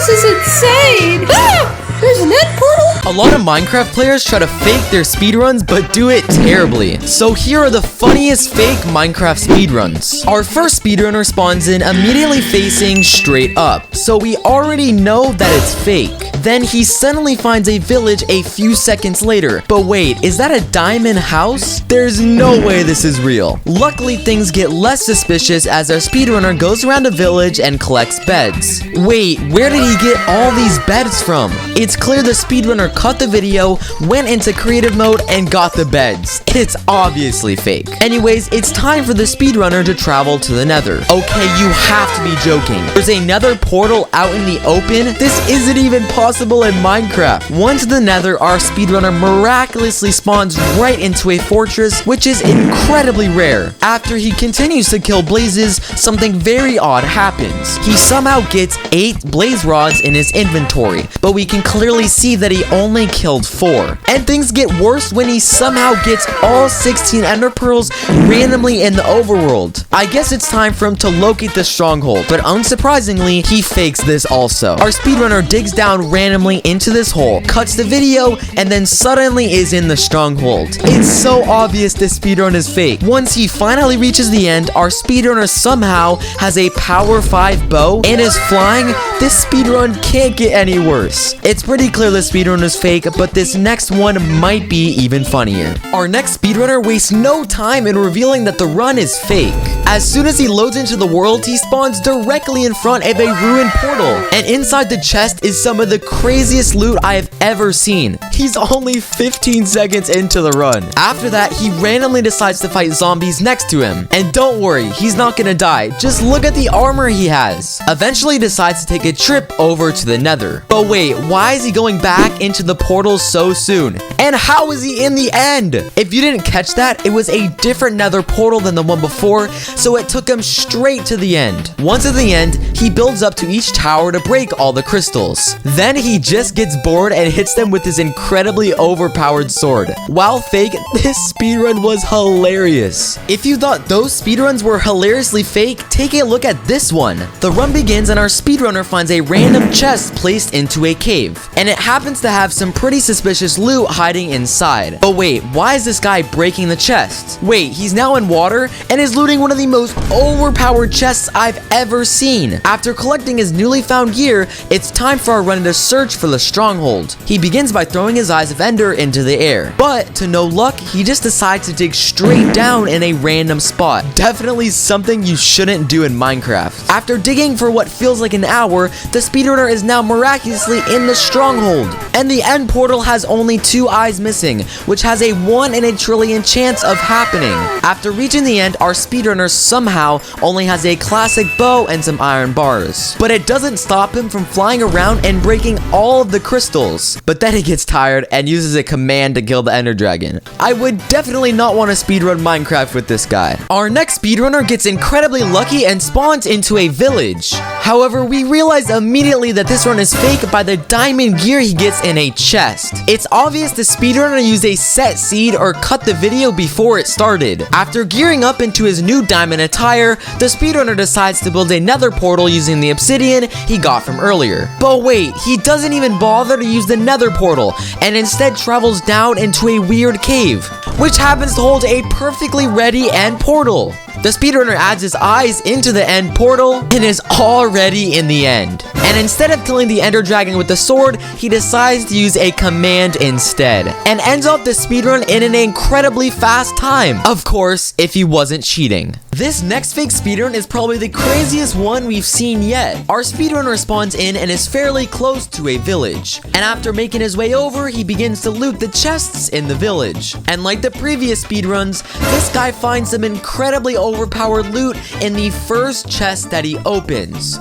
This is insane! Ah! There's an end portal? A lot of Minecraft players try to fake their speedruns, but do it terribly. So here are the funniest fake Minecraft speedruns. Our first speedrunner spawns in immediately facing straight up, so we already know that it's fake. Then he suddenly finds a village a few seconds later. But wait, is that a diamond house? There's no way this is real. Luckily, things get less suspicious as our speedrunner goes around a village and collects beds. Wait, where did he get all these beds from? It's clear the speedrunner cut the video, went into creative mode, and got the beds. It's obviously fake. Anyways, it's time for the speedrunner to travel to the nether. Okay, you have to be joking. There's a nether portal out in the open? This isn't even possible in Minecraft. Once in the nether, our speedrunner miraculously spawns right into a fortress, which is incredibly rare. After he continues to kill blazes, something very odd happens. He somehow gets 8 blaze rods in his inventory, but we can clearly see that he only killed 4. And things get worse when he somehow gets all 16 ender pearls randomly in the overworld. I guess it's time for him to locate the stronghold, but unsurprisingly, he fakes this also. Our speedrunner digs down randomly into this hole, cuts the video, and then suddenly is in the stronghold. It's so obvious this speedrun is fake. Once he finally reaches the end, our speedrunner somehow has a power 5 bow and is flying. This speedrun can't get any worse. It's pretty clear the speedrun is fake, but this next one might be even funnier. Our next speedrunner wastes no time in revealing that the run is fake. As soon as he loads into the world, he spawns directly in front of a ruined portal, and inside the chest is some of the craziest loot I have ever seen. He's only 15 seconds into the run. After that, he randomly decides to fight zombies next to him. And don't worry, he's not gonna die. Just look at the armor he has. Eventually, he decides to take a trip over to the nether. But wait, why is he going back into the portal so soon? And how is he in the end? If you didn't catch that, it was a different nether portal than the one before, so it took him straight to the end. Once at the end, he builds up to each tower to break all the crystals. Then he just gets bored and hits them with his incredibly overpowered sword. While fake, this speedrun was hilarious. If you thought those speedruns were hilariously fake, take a look at this one. The run begins and our speedrunner finds a random chest placed into a cave, and it happens to have some pretty suspicious loot hiding inside. But wait, why is this guy breaking the chest? Wait, he's now in water and is looting one of the most overpowered chests I've ever seen. After collecting his newly found gear, it's time for our run to search for the stronghold. He begins by throwing his eyes of ender into the air, but to no luck, he just decides to dig straight down in a random spot. Definitely something you shouldn't do in Minecraft. After digging for what feels like an hour, the speedrunner is now miraculously in the stronghold, and the end portal has only 2 eyes missing, which has a 1 in a trillion chance of happening. After reaching the end, our speedrunner somehow only has a classic bow and some iron bars, but it doesn't stop him from flying around and breaking all of the crystals. But then he gets tired and uses a command to kill the ender dragon. I would definitely not want to speedrun Minecraft with this guy. Our next speedrunner gets incredibly lucky and spawns into a village. However, we realize immediately that this run is fake by the diamond gear he gets in a chest. It's obvious the speedrunner used a set seed or cut the video before it started. After gearing up into his new diamond attire, the speedrunner decides to build a nether portal using the obsidian he got from earlier. But wait, he doesn't even bother to use the nether portal and instead travels down into a weird cave, which happens to hold a perfectly ready end portal. The speedrunner adds his eyes into the end portal and is already in the end. And instead of killing the ender dragon with the sword, he decides to use a command instead, and ends off the speedrun in an incredibly fast time. Of course, if he wasn't cheating. This next fake speedrun is probably the craziest one we've seen yet. Our speedrunner spawns in and is fairly close to a village, and after making his way over, he begins to loot the chests in the village. And like the previous speedruns, this guy finds some incredibly overpowered loot in the first chest that he opens.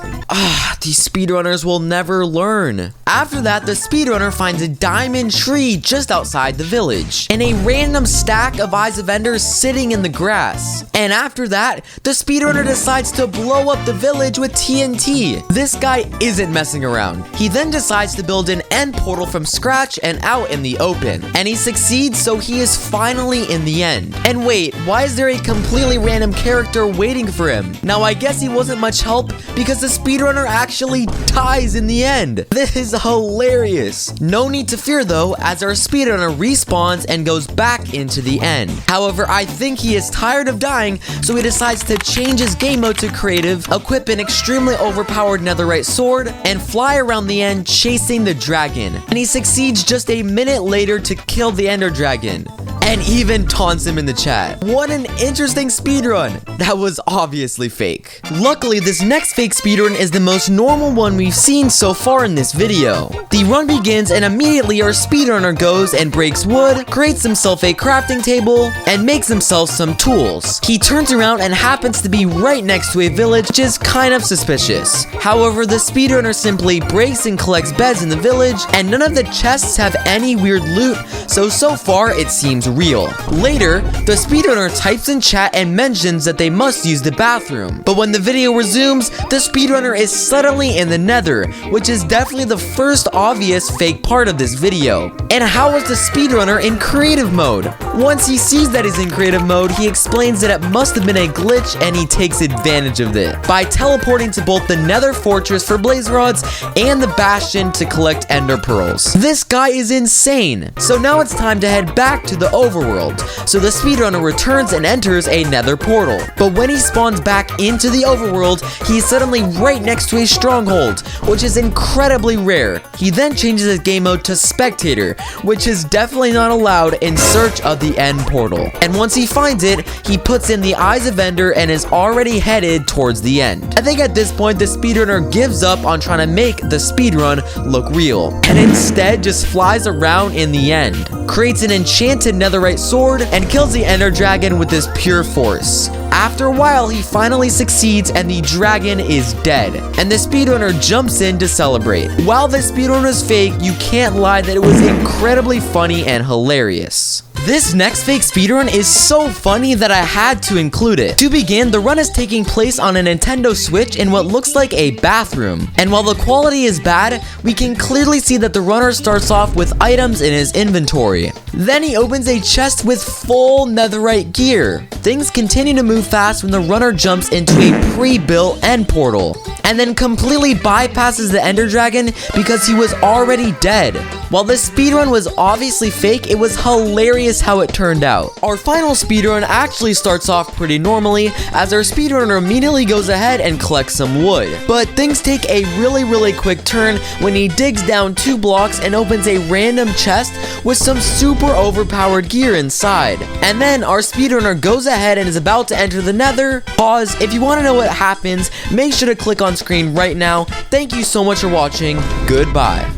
These speedrunners will never learn. After that, the speedrunner finds a diamond tree just outside the village, and a random stack of eyes of ender sitting in the grass. And after that, the speedrunner decides to blow up the village with TNT. This guy isn't messing around. He then decides to build an end portal from scratch and out in the open. And he succeeds, so he is finally in the end. And wait, why is there a completely random character waiting for him? Now, I guess he wasn't much help because the speedrunner speedrunner actually dies in the end. This is hilarious. No need to fear though, as our speedrunner respawns and goes back into the end. However, I think he is tired of dying, so he decides to change his game mode to creative, equip an extremely overpowered netherite sword, and fly around the end chasing the dragon. And he succeeds just a minute later to kill the ender dragon, and even taunts him in the chat. What an interesting speedrun. That was obviously fake. Luckily, this next fake speedrun is the most normal one we've seen so far in this video. The run begins and immediately our speedrunner goes and breaks wood, creates himself a crafting table, and makes himself some tools. He turns around and happens to be right next to a village, which is kind of suspicious. However, the speedrunner simply breaks and collects beds in the village, and none of the chests have any weird loot, so far it seems real. Later, the speedrunner types in chat and mentions that they must use the bathroom. But when the video resumes, the speedrunner is suddenly in the nether, which is definitely the first obvious fake part of this video. And how is the speedrunner in creative mode? Once he sees that he's in creative mode, he explains that it must have been a glitch and he takes advantage of it by teleporting to both the nether fortress for blaze rods and the bastion to collect ender pearls. This guy is insane. So now it's time to head back to the overworld. So the speedrunner returns and enters a nether portal. But when he spawns back into the overworld, he's suddenly right next to a stronghold, which is incredibly rare. He then changes his game mode to spectator, which is definitely not allowed in search of the end portal. And once he finds it, he puts in the eyes of ender and is already headed towards the end. I think at this point the speedrunner gives up on trying to make the speedrun look real, and instead just flies around in the end, creates an enchanted netherite sword, and kills the ender dragon with his pure force. After a while, he finally succeeds and the dragon is dead, and the speedrunner jumps in to celebrate. While the speedrun is fake, you can't lie that it was incredibly funny and hilarious. This next fake speedrun is so funny that I had to include it. To begin, the run is taking place on a Nintendo Switch in what looks like a bathroom. And while the quality is bad, we can clearly see that the runner starts off with items in his inventory. Then he opens a chest with full netherite gear. Things continue to move fast when the runner jumps into a pre-built end portal, and then completely bypasses the ender dragon because he was already dead. While this speedrun was obviously fake, it was hilarious how it turned out. Our final speedrun actually starts off pretty normally, as our speedrunner immediately goes ahead and collects some wood. But things take a really quick turn when he digs down 2 blocks and opens a random chest with some super overpowered gear inside. And then our speedrunner goes ahead and is about to enter the nether. Pause. If you want to know what happens, make sure to click on screen right now. Thank you so much for watching. Goodbye.